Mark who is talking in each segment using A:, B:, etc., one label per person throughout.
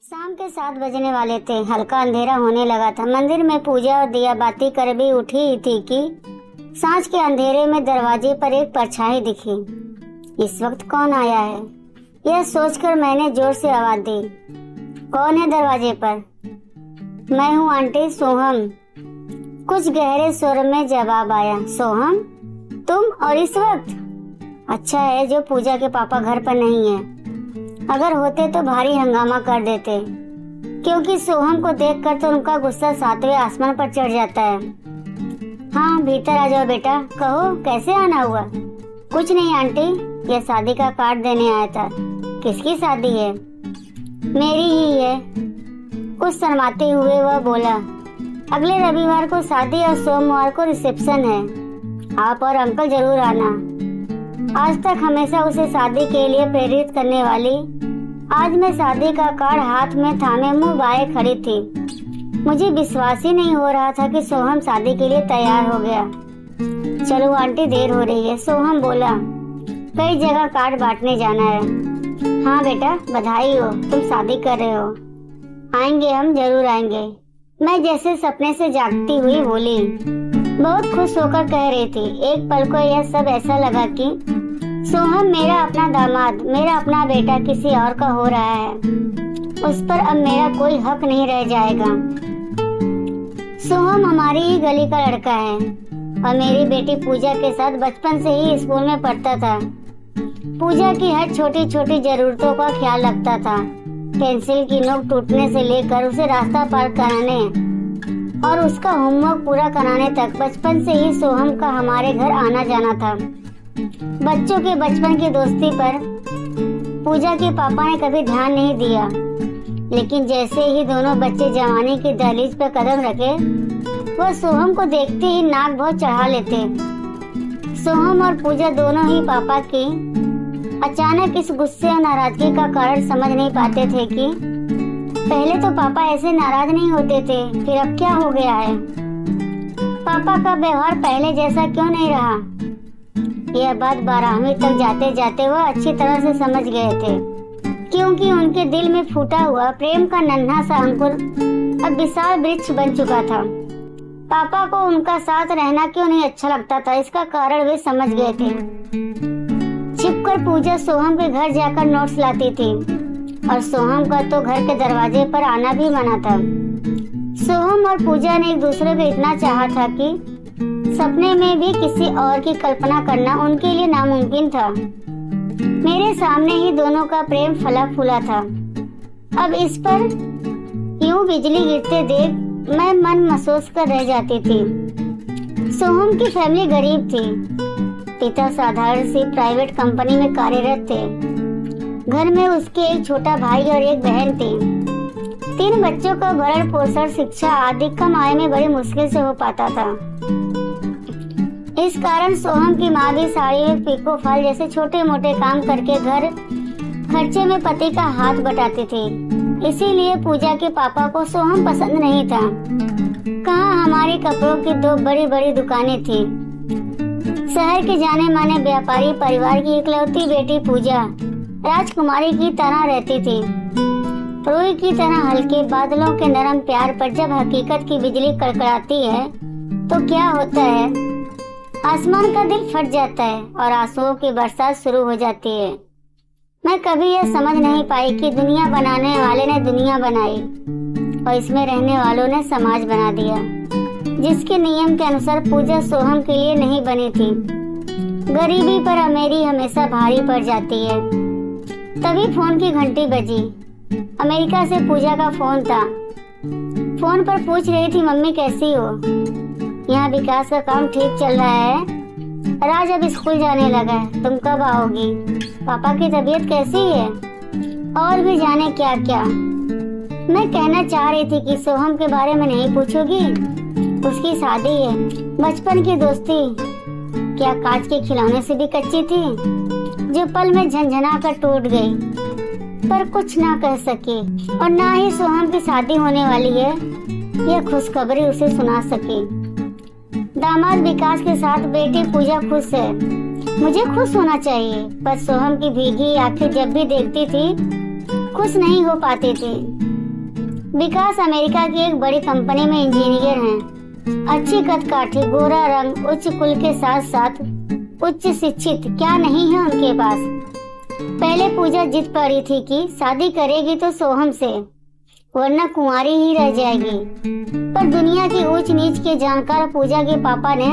A: शाम के 7 बजने वाले थे। हल्का अंधेरा होने लगा था। मंदिर में पूजा और दिया बाती कर भी उठी ही थी कि सांझ के अंधेरे में दरवाजे पर एक परछाई दिखी। इस वक्त कौन आया है, यह सोचकर मैंने जोर से आवाज दी। कौन है दरवाजे पर? मैं हूँ आंटी, सोहम। कुछ गहरे स्वर में जवाब आया। सोहम, तुम और इस वक्त? अच्छा है जो पूजा के पापा घर पर नहीं है। अगर होते तो भारी हंगामा कर देते, क्योंकि सोहम को देखकर तो उनका गुस्सा 7वें आसमान पर चढ़ जाता है। हाँ, भीतर आ जाओ बेटा। कहो, कैसे आना हुआ? कुछ नहीं आंटी, यह शादी का कार्ड देने आया था। किसकी शादी है? मेरी ही है। कुछ शर्माते हुए वह बोला। अगले रविवार को शादी और सोमवार को रिसेप्शन है। आप और अंकल जरूर आना। आज तक हमेशा उसे शादी के लिए प्रेरित करने वाली आज मैं शादी का कार्ड हाथ में थामे मुंह बाए खड़ी थी। मुझे विश्वास ही नहीं हो रहा था कि सोहम शादी के लिए तैयार हो गया। चलो आंटी, देर हो रही है, सोहम बोला। कई जगह कार्ड बांटने जाना है। हाँ बेटा, बधाई हो, तुम शादी कर रहे हो। आएंगे, हम जरूर आएंगे। मैं जैसे सपने से जागती हुई बोली। बहुत खुश होकर कह रही थी। एक पल को यह सब ऐसा लगा कि सोहम मेरा अपना दामाद, मेरा अपना बेटा किसी और का हो रहा है। उस पर अब मेरा कोई हक नहीं रह जाएगा। सोहम हमारी ही गली का लड़का है और मेरी बेटी पूजा के साथ बचपन से ही स्कूल में पढ़ता था। पूजा की हर छोटी छोटी जरूरतों का ख्याल रखता था। पेंसिल की नोक टूटने से लेकर उसे रास्ता पार कराने और उसका होमवर्क पूरा कराने तक बचपन से ही सोहम का हमारे घर आना जाना था। बच्चों के बचपन की दोस्ती पर पूजा के पापा ने कभी ध्यान नहीं दिया, लेकिन जैसे ही दोनों बच्चे जवानी की दहलीज पर कदम रखे, वह सोहम को देखते ही नाक बहुत चढ़ा लेते। सोहम और पूजा दोनों ही पापा की अचानक इस गुस्से और नाराजगी का कारण समझ नहीं पाते थे कि पहले तो पापा ऐसे नाराज नहीं होते थे, फिर अब क्या हो गया है? पापा का व्यवहार पहले जैसा क्यों नहीं रहा? यह बात 12वीं तक जाते जाते वह अच्छी तरह से समझ गए थे, क्योंकि उनके दिल में फूटा हुआ प्रेम का नन्हा सा अंकुर अब विशाल वृक्ष बन चुका था। पापा को उनका साथ रहना क्यों नहीं अच्छा लगता था, इसका कारण वे समझ गए थे। छिपकर पूजा सोहम के घर जाकर नोट्स लाती थी और सोहम का तो घर के दरवाजे पर आना भी मना था। सोहम और पूजा ने एक दूसरे को इतना चाहा था कि सपने में भी किसी और की कल्पना करना उनके लिए नामुमकिन था। मेरे सामने ही दोनों का प्रेम फला फूला था। अब इस पर यूं बिजली गिरते देख मैं मन महसूस कर रह जाती थी। सोहम की फैमिली गरीब थी। पिता साधारण सी प्राइवेट कंपनी में कार्यरत थे। घर में उसके एक छोटा भाई और एक बहन थी। 3 बच्चों का भरण पोषण, शिक्षा आदि कम आय में बड़ी मुश्किल से हो पाता था। इस कारण सोहम की माँ भी साड़ी में पीको फॉल जैसे छोटे मोटे काम करके घर खर्चे में पति का हाथ बटाती थी। इसीलिए पूजा के पापा को सोहम पसंद नहीं था। कहाँ हमारी कपड़ों की 2 बड़ी बड़ी दुकानें थी। शहर के जाने माने व्यापारी परिवार की इकलौती बेटी पूजा राजकुमारी की तरह रहती थी। रुई की तरह हल्के बादलों के नरम प्यार पर जब हकीकत की बिजली कड़कड़ाती है तो क्या होता है? आसमान का दिल फट जाता है और आंसुओं की बरसात शुरू हो जाती है। मैं कभी यह समझ नहीं पाई कि दुनिया बनाने वाले ने दुनिया बनाई और इसमें रहने वालों ने समाज बना दिया, जिसके नियम के अनुसार पूजा सोहम के लिए नहीं बनी थी। गरीबी पर अमीरी हमेशा भारी पड़ जाती है। तभी फोन की घंटी बजी। अमेरिका से पूजा का फोन था। फोन पर पूछ रही थी, मम्मी कैसी हो? यहाँ विकास का काम ठीक चल रहा है। राज अब स्कूल जाने लगा है। तुम कब आओगी? पापा की तबीयत कैसी है? और भी जाने क्या क्या। मैं कहना चाह रही थी कि सोहम के बारे में नहीं पूछोगी? उसकी शादी है, बचपन की दोस्ती क्या कांच के खिलौने से भी कच्ची थी, जो पल में झंझना कर टूट गई। पर कुछ ना कह सकी और ना ही सोहम की शादी होने वाली है यह खुशखबरी उसे सुना सकी। दामाद विकास के साथ बेटी पूजा खुश है। मुझे खुश होना चाहिए, पर सोहम की भीगी आंखें जब भी देखती थी खुश नहीं हो पाती थी। विकास अमेरिका की एक बड़ी कंपनी में इंजीनियर हैं। अच्छी कदकाठी, गोरा रंग, उच्च कुल के साथ साथ उच्च शिक्षित क्या नहीं है उनके पास। पहले पूजा जिद पड़ी थी कि शादी करेगी तो सोहम से, वरना कुंवारी ही रह जाएगी। पर दुनिया की ऊंच नीच के जानकार पूजा के पापा ने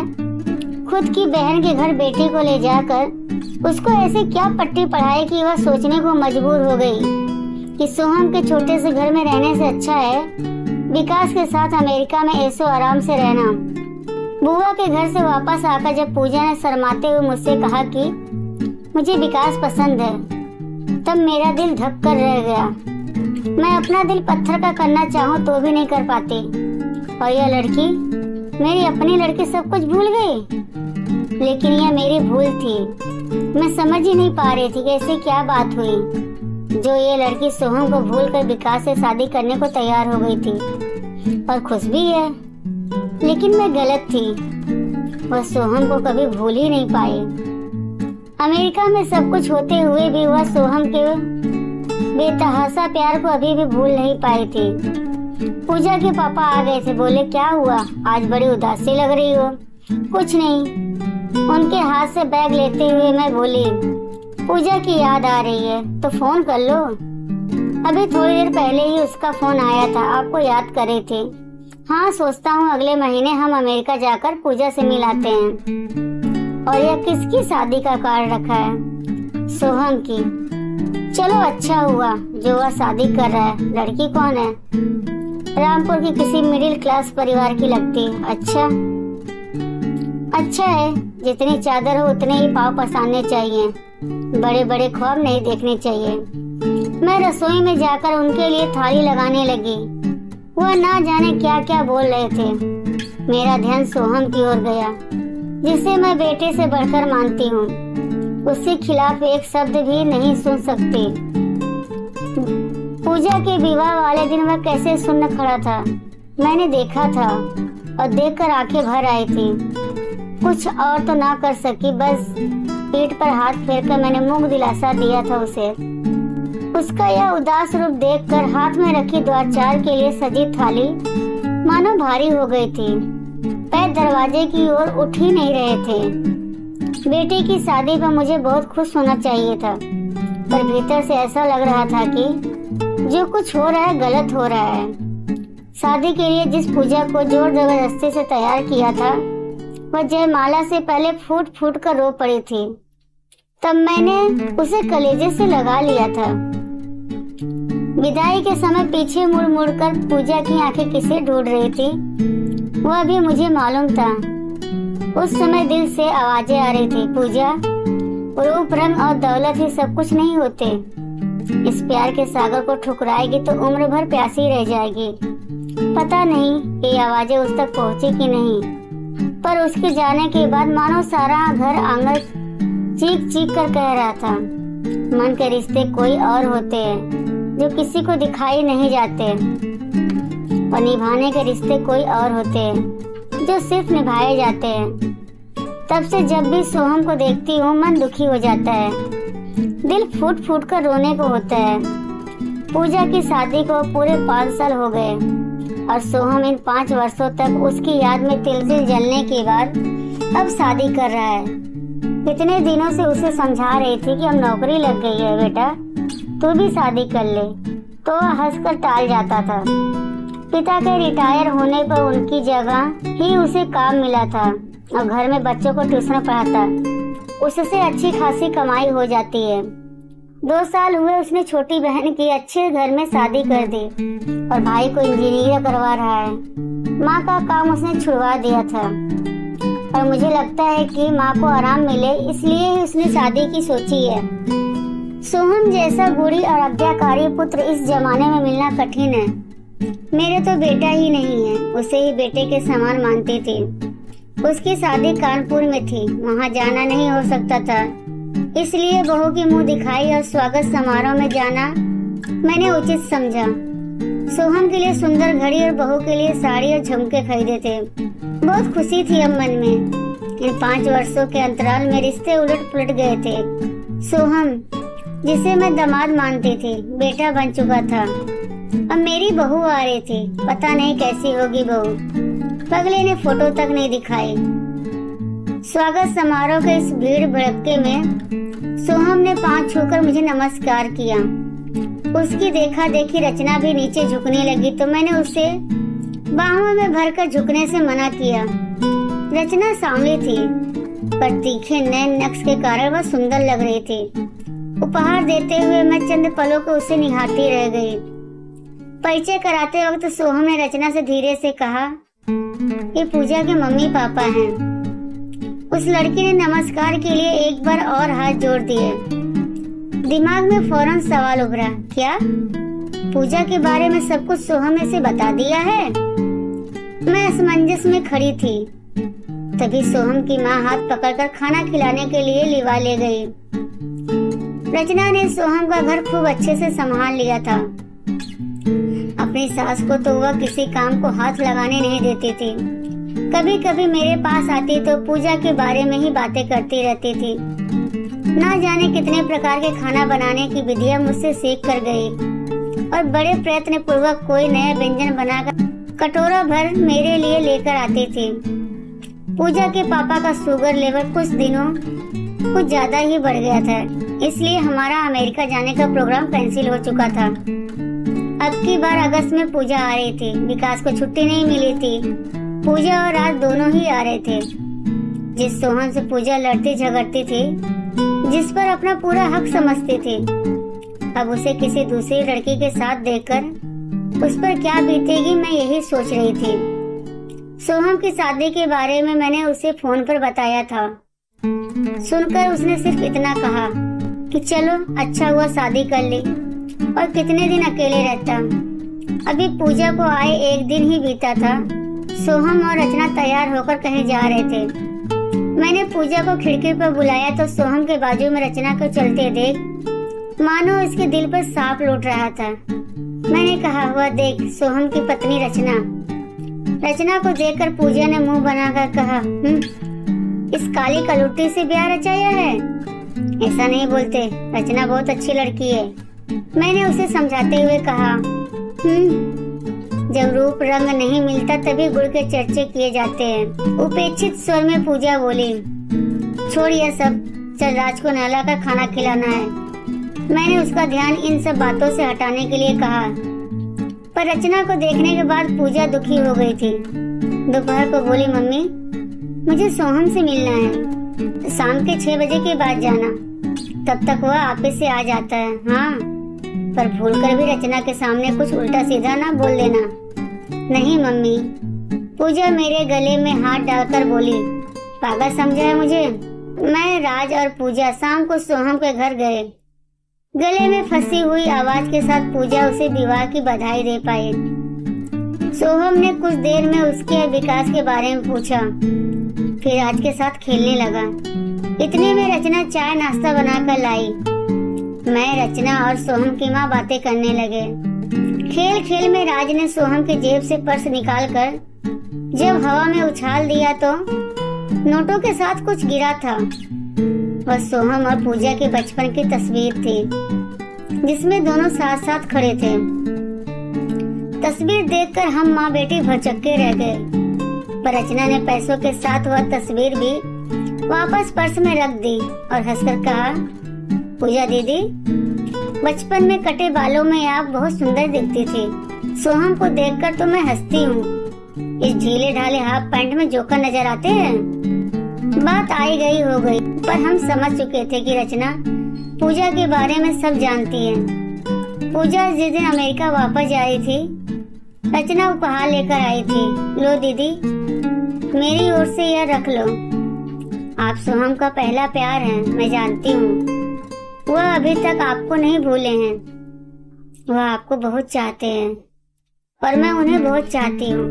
A: खुद की बहन के घर बेटी को ले जाकर उसको ऐसे क्या पट्टी पढ़ाई कि वह सोचने को मजबूर हो गई कि सोहम के छोटे से घर में रहने से अच्छा है विकास के साथ अमेरिका में ऐसो आराम से रहना। बुआ के घर से वापस आकर जब पूजा ने शर्माते हुए मुझसे कहा कि मुझे विकास पसंद है, तब मेरा दिल धक कर रह गया। मैं अपना दिल पत्थर का करना चाहूँ तो भी नहीं कर पाती, और यह लड़की, मेरी अपनी लड़की सब कुछ भूल गई। लेकिन यह मेरी भूल थी। मैं समझ ही नहीं पा रही थी कि ऐसी क्या बात हुई जो ये लड़की सोहम को भूल कर विकास से शादी करने को तैयार हो गई थी और खुश भी है। लेकिन मैं गलत थी, वह सोहम को कभी भूल ही नहीं पाई। अमेरिका में सब कुछ होते हुए भी वह सोहम के बेतहाशा प्यार को अभी भी भूल नहीं पाई थी। पूजा के पापा आ गए थे। बोले, क्या हुआ, आज बड़ी उदासी लग रही हो? कुछ नहीं। उनके हाथ से बैग लेते हुए मैं बोली, पूजा की याद आ रही है तो फोन कर लो। अभी थोड़ी देर पहले ही उसका फोन आया था, आपको याद कर रही थी। हाँ, सोचता हूँ अगले महीने हम अमेरिका जाकर पूजा से मिलाते हैं। और यह किसकी शादी का कार्ड रखा है? सोहम की। चलो अच्छा हुआ जो वह शादी कर रहा है। लड़की कौन है? रामपुर की किसी मिडिल क्लास परिवार की लगती है। अच्छा है, जितनी चादर हो उतने ही पाँव पसारने चाहिए, बड़े बड़े ख्वाब नहीं देखने चाहिए। मैं रसोई में जाकर उनके लिए थाली लगाने लगी। वह ना जाने क्या क्या बोल रहे थे। मेरा ध्यान सोहम की ओर गया, जिसे मैं बेटे से बढ़कर मानती हूँ। उसके खिलाफ एक शब्द भी नहीं सुन सकती। पूजा के विवाह वाले दिन वह कैसे सुन खड़ा था, मैंने देखा था और देखकर आंखें भर आई थी। कुछ और तो ना कर सकी, बस पीठ पर हाथ फेरकर मैंने मूक दिलासा दिया था उसे। उसका यह उदास रूप देखकर हाथ में रखी द्वाचार के लिए सजी थाली मानो भारी हो गई थी। पैर दरवाजे की ओर उठ ही नहीं रहे थे। बेटी की शादी पर मुझे बहुत खुश होना चाहिए था, पर भीतर से ऐसा लग रहा था कि जो कुछ हो रहा है गलत हो रहा है। शादी के लिए जिस पूजा को जोर जबरदस्ती से तैयार किया था, वह जयमाला से पहले फूट फूट कर रो पड़ी थी। तब मैंने उसे कलेजे से लगा लिया था। विदाई के समय पीछे मुड़ मुड़ कर पूजा की आंखें किसे ढूंढ रही थी, वह भी मुझे मालूम था। उस समय दिल से आवाजें आ रही थी, पूजा, रूप रंग और दौलत ही सब कुछ नहीं होते। इस प्यार के सागर को ठुकराएगी तो उम्र भर प्यासी रह जाएगी। पता नहीं ये आवाजें उस तक पहुंची कि नहीं, पर उसके जाने के बाद मानो सारा घर आंगन चीख चीख कर कह रहा था, मन के रिश्ते कोई और होते हैं जो किसी को दिखाई नहीं जाते, और निभाने के रिश्ते कोई और होते हैं जो सिर्फ निभाए जाते हैं। तब से जब भी सोहम को देखती हूँ मन दुखी हो जाता है, दिल फूट फूट कर रोने को होता है। पूजा की शादी को पूरे 5 साल हो गए और सोहम इन 5 वर्षों तक उसकी याद में तिल तिल जलने के बाद अब शादी कर रहा है। इतने दिनों से उसे समझा रही थी कि अब नौकरी लग गई है बेटा, तू भी शादी कर ले, तो वह हंसकर टाल जाता था। पिता के रिटायर होने पर उनकी जगह ही उसे काम मिला था और घर में बच्चों को ट्यूशन पढ़ाता। उससे अच्छी खासी कमाई हो जाती है। 2 साल हुए उसने छोटी बहन की अच्छे घर में शादी कर दी और भाई को इंजीनियर करवा रहा है। माँ का काम उसने छुड़वा दिया था और मुझे लगता है कि माँ को आराम मिले इसलिए ही उसने शादी की सोची है। सोहम जैसा बुरी और आज्ञाकारी पुत्र इस जमाने में मिलना कठिन है। मेरे तो बेटा ही नहीं है, उसे ही बेटे के समान मानती थी। उसकी शादी कानपुर में थी, वहाँ जाना नहीं हो सकता था, इसलिए बहू की मुंह दिखाई और स्वागत समारोह में जाना मैंने उचित समझा। सोहम के लिए सुंदर घड़ी और बहू के लिए साड़ी और झुमके खरीदे थे। बहुत खुशी थी अब मन में। इन 5 वर्षों के अंतराल में रिश्ते उलट पुलट गए थे। सोहम, जिसे मैं दामाद मानती थी, बेटा बन चुका था। अब मेरी बहू आ रही थी, पता नहीं कैसी होगी बहू। पगले ने फोटो तक नहीं दिखाई। स्वागत समारोह के इस भीड़ भड़के में सोहम ने पांव छूकर मुझे नमस्कार किया। उसकी देखा देखी रचना भी नीचे झुकने लगी तो मैंने उसे बाहों में भरकर झुकने से मना किया। रचना सांवली थी पर तीखे नैन नक्श के कारण वह सुंदर लग रही थी। उपहार देते हुए मैं चंद पलों को उसे निहारती रह गई। परिचय कराते वक्त सोहम ने रचना से धीरे से कहा, ये पूजा के मम्मी पापा हैं। उस लड़की ने नमस्कार के लिए एक बार और हाथ जोड़ दिए। दिमाग में फौरन सवाल उभरा, क्या पूजा के बारे में सब कुछ सोहम ने से बता दिया है? मैं असमंजस में खड़ी थी। तभी सोहम की माँ हाथ पकड़कर खाना खिलाने के लिए लिवा ले गई। रचना ने सोहम का घर खूब अच्छे से संभाल लिया था। अपनी सास को तो वह किसी काम को हाथ लगाने नहीं देती थी। कभी कभी मेरे पास आती तो पूजा के बारे में ही बातें करती रहती थी। ना जाने कितने प्रकार के खाना बनाने की विधियां मुझसे सीख कर गई और बड़े प्रयत्न पूर्वक कोई नया व्यंजन बनाकर कटोरा भर मेरे लिए लेकर आती थी। पूजा के पापा का शुगर लेवल कुछ दिनों कुछ ज्यादा ही बढ़ गया था, इसलिए हमारा अमेरिका जाने का प्रोग्राम कैंसिल हो चुका था। अब की बार अगस्त में पूजा आ रही थी। विकास को छुट्टी नहीं मिली थी। पूजा और राज दोनों ही आ रहे थे। जिस सोहम से पूजा लड़ती झगड़ती थी, जिस पर अपना पूरा हक समझती थी, अब उसे किसी दूसरी लड़की के साथ देखकर उस पर क्या बीतेगी, मैं यही सोच रही थी। सोहम की शादी के बारे में मैंने उसे फोन पर बताया था। सुनकर उसने सिर्फ इतना कहा कि चलो अच्छा हुआ शादी कर ली, और कितने दिन अकेले रहता। अभी पूजा को आए एक दिन ही बीता था। सोहम और रचना तैयार होकर कहीं जा रहे थे। मैंने पूजा को खिड़की पर बुलाया तो सोहम के बाजू में रचना को चलते देख मानो इसके दिल पर सांप लौट रहा था। मैंने कहा, वह देख सोहम की पत्नी रचना। रचना को देखकर पूजा ने मुंह बनाकर कहा, इस काली कलुट्टी से ब्याह रचाया है? ऐसा नहीं बोलते, रचना बहुत अच्छी लड़की है। मैंने उसे समझाते हुए कहा, जब रूप रंग नहीं मिलता तभी गुड़ के चर्चे किए जाते हैं। उपेक्षित स्वर में पूजा बोली, छोड़ यह सब, चल राज को नहलाकर खाना खिलाना है। मैंने उसका ध्यान इन सब बातों से हटाने के लिए कहा, पर रचना को देखने के बाद पूजा दुखी हो गई थी। दोपहर को बोली, मम्मी मुझे सोहम से मिलना है, शाम के 6 बजे के बाद जाना, तब तक वह ऑफिस से आ जाता है। हाँ, पर भूलकर भी रचना के सामने कुछ उल्टा सीधा ना बोल देना। नहीं मम्मी। पूजा मेरे गले में हाथ डालकर बोली, पागल समझा है मुझे? मैं, राज और पूजा शाम को सोहम के घर गए। गले में फंसी हुई आवाज के साथ पूजा उसे विवाह की बधाई दे पाई। सोहम ने कुछ देर में उसके विकास के बारे में पूछा, फिर राज के साथ खेलने लगा। इतने में रचना चाय नाश्ता बनाकर लाई। मैं, रचना और सोहम की माँ बातें करने लगे। खेल खेल में राज ने सोहम के जेब से पर्स निकालकर जब हवा में उछाल दिया तो नोटों के साथ कुछ गिरा था। वह सोहम और पूजा के बचपन की तस्वीर थी, जिसमें दोनों साथ साथ खड़े थे। तस्वीर देखकर हम माँ बेटी भौचक्के रह गए, पर रचना ने पैसों के साथ वह तस्वीर भी वापस पर्स में रख दी और हंसकर कहा, पूजा दीदी, बचपन में कटे बालों में आप बहुत सुंदर दिखती थी। सोहम को देखकर तो मैं हंसती हूँ। इस ढीले ढाले हाफ पैंट में जोकर नजर आते हैं। बात आई गई हो गई, पर हम समझ चुके थे कि रचना पूजा के बारे में सब जानती है। पूजा जिस दिन अमेरिका वापस जा रही थी, रचना उपहार लेकर आई थी। लो दीदी, मेरी ओर से यह रख लो। आप सोहम का पहला प्यार हैं, मैं जानती हूँ। वह अभी तक आपको नहीं भूले हैं। वह आपको बहुत चाहते हैं और मैं उन्हें बहुत चाहती हूँ।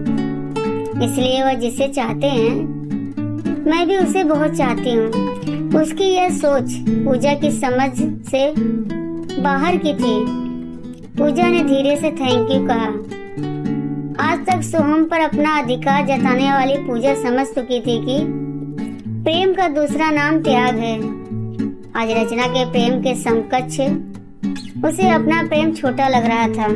A: इसलिए वह जिसे चाहते हैं, मैं भी उसे बहुत चाहती हूँ। उसकी यह सोच पूजा की समझ से बाहर की थी। पूजा ने धीरे से थैंक यू कहा। आज तक सोहम पर अपना अधिकार जताने वाली पूजा समझ चुकी थी कि प्रेम का दूसरा नाम त्याग है। आज रचना के प्रेम के समकक्ष उसे अपना प्रेम छोटा लग रहा था।